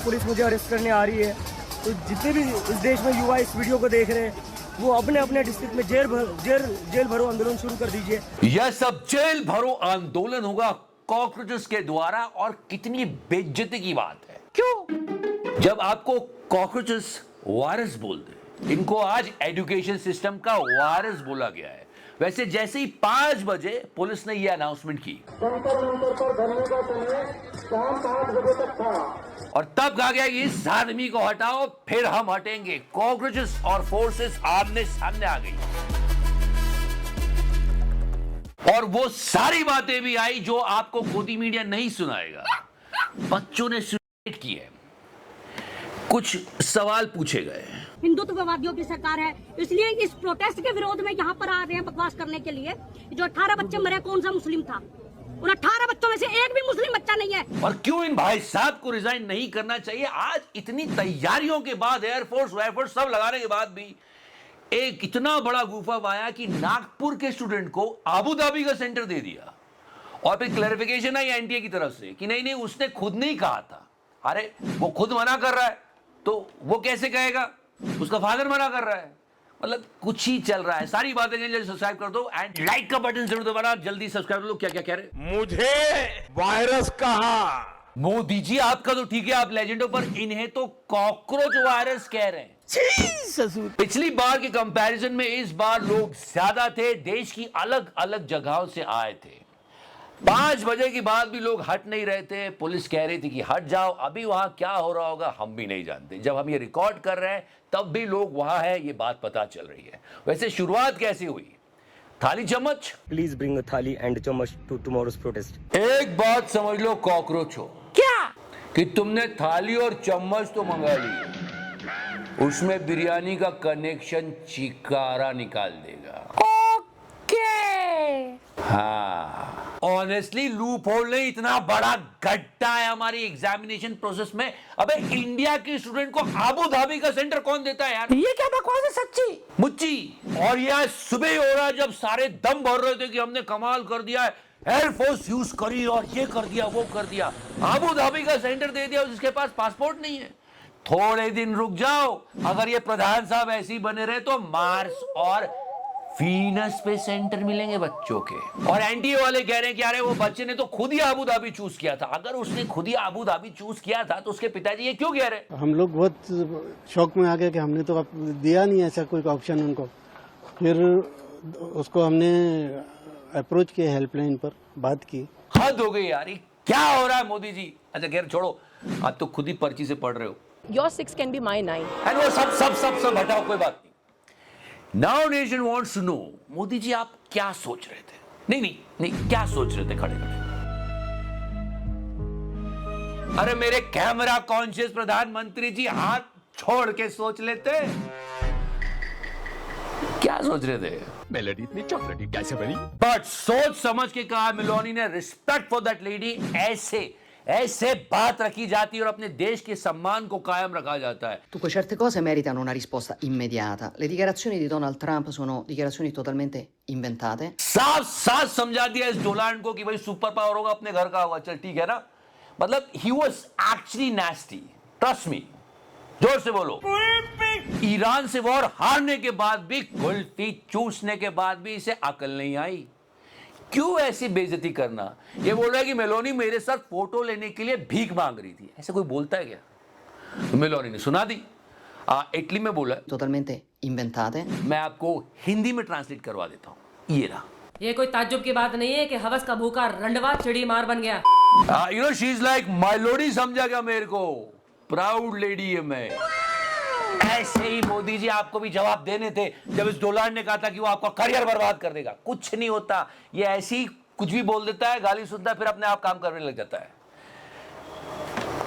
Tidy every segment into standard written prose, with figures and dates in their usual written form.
Police मुझे arrest करने आ रही है, तो जितने भी इस देश में युवा इस वीडियो को देख रहे हैं वो अपने अपने डिस्ट्रिक्ट में जेल भरो आंदोलन शुरू कर दीजिए। यह सब जेल भरो आंदोलन होगा कॉकरोचेस के द्वारा, और कितनी बेइज्जती की बात है। क्यों? जब आपको कॉकरोचेस वायरस बोलते हैं, इनको आज एजुकेशन सिस्टम का वायरस बोला गया है। वैसे जैसे ही 5 बजे पुलिस ने यह अनाउंसमेंट की पर धरने का समय शाम 5 बजे तक था, और तब कहा गया कि इस आदमी को हटाओ फिर हम हटेंगे। कॉकरोचेस और फोर्सेस आमने सामने आ गई, और वो सारी बातें भी आई जो आपको गोदी मीडिया नहीं सुनाएगा। बच्चों ने सुसाइड की है, कुछ सवाल पूछे गए। हिंदुत्ववादियों की सरकार है, इसलिए इस प्रोटेस्ट के विरोध में यहाँ पर आ रहे हैं बकवास करने के लिए। जो 18 बच्चे मरे, कौन सा मुस्लिम था? उन 18 बच्चों में से एक भी मुस्लिम बच्चा नहीं है। और क्यों इन भाई साहब को रिजाइन नहीं करना चाहिए? आज इतनी तैयारियों के बाद, एयरफोर्स वेयरफोर्स सब लगाने के बाद भी एक इतना बड़ा गुफा आया कि नागपुर के स्टूडेंट को अबू धाबी का सेंटर दे दिया, और फिर क्लैरिफिकेशन आई एनटीए की तरफ से कि नहीं उसने खुद नहीं कहा था। अरे वो खुद मना कर रहा है तो वो कैसे कहेगा? उसका फादर मना कर रहा है। मतलब कुछ ही चल रहा है। सारी बातें जल्दी सब्सक्राइब कर दो एंड लाइक का बटन जरूर दबाना। जल्दी सब्सक्राइब कर लो। क्या क्या कह रहे? मुझे वायरस कहा। मोदी जी आपका तो ठीक है, आप लेजेंड हो, पर इन्हें तो कॉकरोच वायरस कह रहे हैं। पिछली बार के कंपैरिजन में इस बार लोग ज्यादा थे, देश की अलग अलग जगहों से आए थे। 5 बजे के बाद भी लोग हट नहीं रहे थे। पुलिस कह रही थी कि हट जाओ। अभी वहां क्या हो रहा होगा हम भी नहीं जानते। जब हम ये रिकॉर्ड कर रहे हैं तब भी लोग वहां हैं, ये बात पता चल रही है। वैसे शुरुआत कैसे हुई? थाली चम्मच। प्लीज ब्रिंग अ थाली एंड चम्मच टू टुमारोज प्रोटेस्ट। एक बात समझ लो कॉकरोच हो क्या? कि तुमने थाली और चम्मच तो मंगा ली, उसमें बिरयानी का कनेक्शन चिकारा निकाल देगा। ओके। हाँ, ऑनेस्टली लूप होल नहीं, इतना बड़ा गड्ढा है हमारी एग्जामिनेशन प्रोसेस में। अबे इंडिया के स्टूडेंट को अबू धाबी का सेंटर कौन देता है यार? ये क्या बकवास है सच्ची मुच्ची। और यह सुबह ही हो रहा है जब सारे दम भर रहे थे कि हमने कमाल कर दिया है, एयरफोर्स यूज करी और ये कर दिया वो कर दिया, अबू धाबी का सेंटर दे दिया जिसके पास पासपोर्ट नहीं है। थोड़े दिन रुक जाओ, अगर ये प्रधान साहब ऐसे ही बने रहे तो मार्स और वीनस पे सेंटर मिलेंगे बच्चों के। और एनटीए वाले कह रहे हैं कि अरे वो बच्चे ने तो खुद ही अबू धाबी चूज किया था। अगर उसने खुद ही अबू धाबी चूज किया था तो उसके पिताजी ये क्यों कह रहे? हम लोग बहुत शौक में आ गए कि हमने तो दिया नहीं ऐसा कोई ऑप्शन उनको। फिर उसको हमने अप्रोच किया, हेल्पलाइन पर बात की। हद हो गई यार, ये क्या हो रहा है मोदी जी? अच्छा खैर छोड़ो, आप तो खुद ही पर्ची से पढ़ रहे हो। Your 6 can be my 9. And वो सब हटाओ, कोई बात नहीं। Now nation wants to know, Modi ji आप क्या सोच रहे थे? नहीं, क्या सोच रहे थे खड़े खड़े? अरे मेरे कैमरा कॉन्शियस प्रधानमंत्री जी, हाथ छोड़ के सोच लेते। क्या सोच रहे थे? मेलोडी इतनी चॉकलेटी कैसे बनी? बट सोच समझ के कहा मेलोनी ने। Respect for that lady. ऐसे बात रखी जाती है और अपने देश के सम्मान को कायम रखा जाता है। Dunque, certe cose meritano una risposta immediata. Le dichiarazioni di Donald Trump sono dichiarazioni totalmente inventate. साफ समझा दिया इस डोनाल्ड को कि भाई सुपर पावर होगा अपने घर का होगा। चल ठीक है ना, मतलब he was actually nasty, trust me. जोर से बोलो। ईरान से वॉर हारने के बाद भी, कुल्फी चूसने के बाद भी इसे अकल नहीं आई। क्यों ऐसी बेइज्जती करना? ये बोल रहा है कि मेलोनी मेरे साथ फोटो लेने के लिए भीख मांग रही थी। ऐसा कोई बोलता है क्या? तो मेलोनी ने सुना दी, इटली में बोला। Totalmente inventate. मैं आपको हिंदी में ट्रांसलेट करवा देता हूं। ये रहा। ये कोई ताज्जुब की बात नहीं है कि हवस का भूखा रंडवा चिड़ी मार बन गया। You know she is like my Lodi, समझा क्या मेरे को? प्राउड लेडी है मैं। ऐसे ही मोदी जी आपको भी जवाब देने थे जब इस डोनाल्ड ने कहा था कि वो आपका करियर बर्बाद कर देगा। कुछ नहीं होता, ये ऐसे ही कुछ भी बोल देता है, गाली सुनता है, फिर अपने आप काम करने लग जाता है।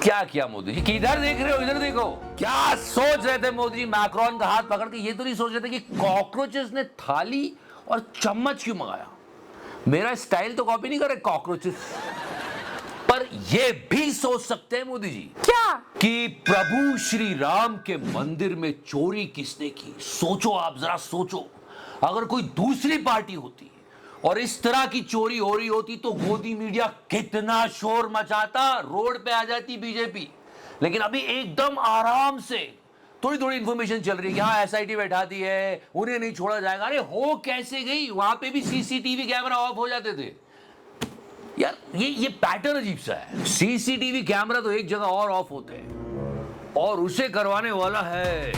क्या किया मोदी जी? किधर देख रहे हो? इधर देखो। क्या सोच रहे थे मोदी जी? मैक्रोन का हाथ पकड़ के ये तो नहीं सोच रहे थे कि कॉकरोचेस ने थाली और चम्मच क्यों मंगाया? मेरा स्टाइल तो कॉपी नहीं कर रहे कॉकरोचेस। पर ये भी सोच सकते हैं मोदी जी क्या? कि प्रभु श्री राम के मंदिर में चोरी किसने की? सोचो, आप जरा सोचो। अगर कोई दूसरी पार्टी होती और इस तरह की चोरी हो रही होती तो गोदी मीडिया कितना शोर मचाता, रोड पे आ जाती बीजेपी। लेकिन अभी एकदम आराम से थोड़ी थोड़ी इंफॉर्मेशन चल रही है कि हाँ एसआईटी बैठा दी है, उन्हें नहीं छोड़ा जाएगा। अरे हो कैसे गई? वहां पे भी सीसीटीवी कैमरा ऑफ हो जाते थे यार। ये पैटर्न अजीब सा है। सीसीटीवी कैमरा तो एक जगह और ऑफ होते हैं और उसे करवाने वाला है।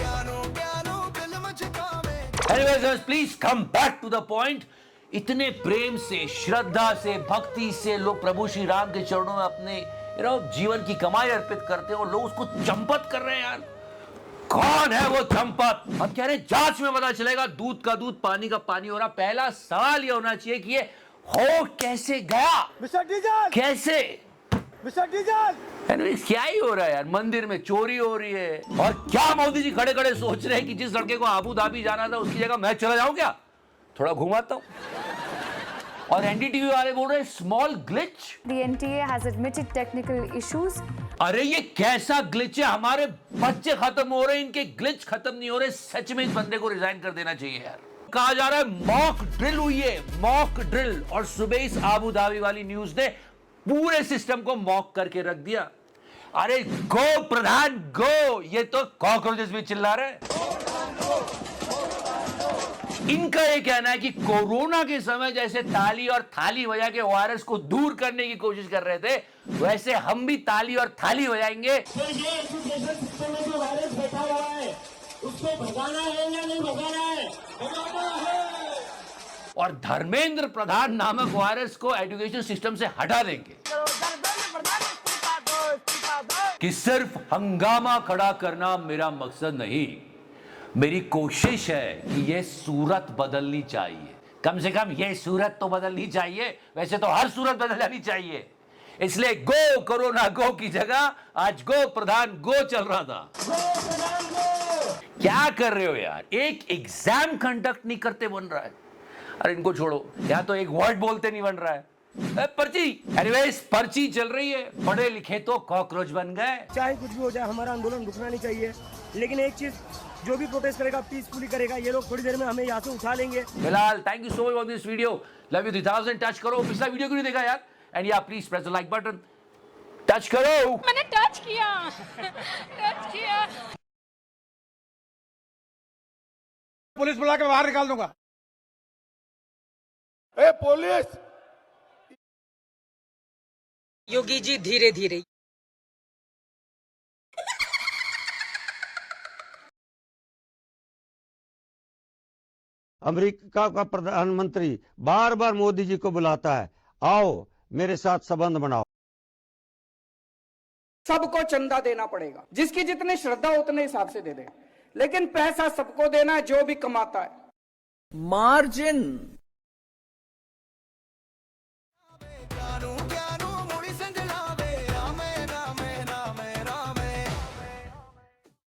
Anyways, please come back to the point. इतने प्रेम से, श्रद्धा से, भक्ति से लोग प्रभु श्री राम के चरणों में अपने जीवन की कमाई अर्पित करते हैं और लोग उसको चंपत कर रहे हैं यार। कौन है वो चंपत? हम कह रहे हैं जांच में पता चलेगा। दूध का दूध, पानी का पानी हो रहा। पहला सवाल ये होना चाहिए कि ये हो कैसे गया? मिस्टर डीजल, कैसे? मिस्टर डीजल, क्या ही हो रहा है यार? मंदिर में चोरी हो रही है और क्या मोदी जी खड़े खड़े सोच रहे हैं कि जिस लड़के को अबू धाबी जाना था उसकी जगह मैं चला जाऊं क्या? थोड़ा घुमाता हूं। और एनडीटीवी वाले बोल रहे हैं small glitch. The NTA has admitted technical issues. अरे ये कैसा ग्लिच है? हमारे बच्चे खत्म हो रहे हैं, इनके ग्लिच खत्म नहीं हो रहे। सच में इस बंदे को रिजाइन कर देना चाहिए यार। कहा जा रहा है मॉक ड्रिल हुई है, मॉक ड्रिल। और सुबह इस आबू धाबी वाली न्यूज ने पूरे सिस्टम को मॉक करके रख दिया। अरे गो प्रधान गो, ये तो कॉकरोचेस भी चिल्ला रहे हैं। इनका ये कहना है कि कोरोना के समय जैसे ताली और थाली बजा के वायरस को दूर करने की कोशिश कर रहे थे, वैसे हम भी ताली और थाली बजाएंगे। तो ये एजुकेशन सिस्टम में जो वायरस बैठा हुआ है उसको भगाना है या नहीं भगाना है? भगाना है। और धर्मेंद्र प्रधान नामक वायरस को एजुकेशन सिस्टम से हटा देंगे कि सिर्फ हंगामा खड़ा करना मेरा मकसद नहीं। मेरी कोशिश है कि यह सूरत बदलनी चाहिए। कम से कम यह सूरत तो बदलनी चाहिए। वैसे तो हर सूरत बदल जानी चाहिए। इसलिए गो कोरोना गो की जगह आज गो प्रधान गो चल रहा था। क्या कर रहे हो यार? एक एग्जाम कंडक्ट नहीं करते बन रहा है। अरे इनको छोड़ो, या तो एक वर्ड बोलते नहीं बन रहा है। पर्ची, एनीवेज पर्ची चल रही है। पढ़े लिखे तो कॉकरोच बन गए। चाहे कुछ भी हो जाए, हमारा आंदोलन रुकना नहीं चाहिए। लेकिन एक चीज, जो भी प्रोटेस्ट करेगा पीसफुली करेगा। ये लोग थोड़ी देर में हमें यहाँ से उठा लेंगे। फिलहाल thank you so much for this video. Love you 3000 touch करो। पिछला वीडियो क्यों नहीं देखा यार? एंड या please press the like button. Touch करो। मैंने टच किया, टच किया। पुलिस बुला के बाहर निकाल दूंगा। ए पुलिस! योगी जी धीरे धीरे। अमेरिका का प्रधानमंत्री बार बार मोदी जी को बुलाता है, आओ मेरे साथ संबंध बनाओ। सबको चंदा देना पड़ेगा, जिसकी जितनी श्रद्धा उतने हिसाब से दे दे, लेकिन पैसा सबको देना है जो भी कमाता है। मार्जिन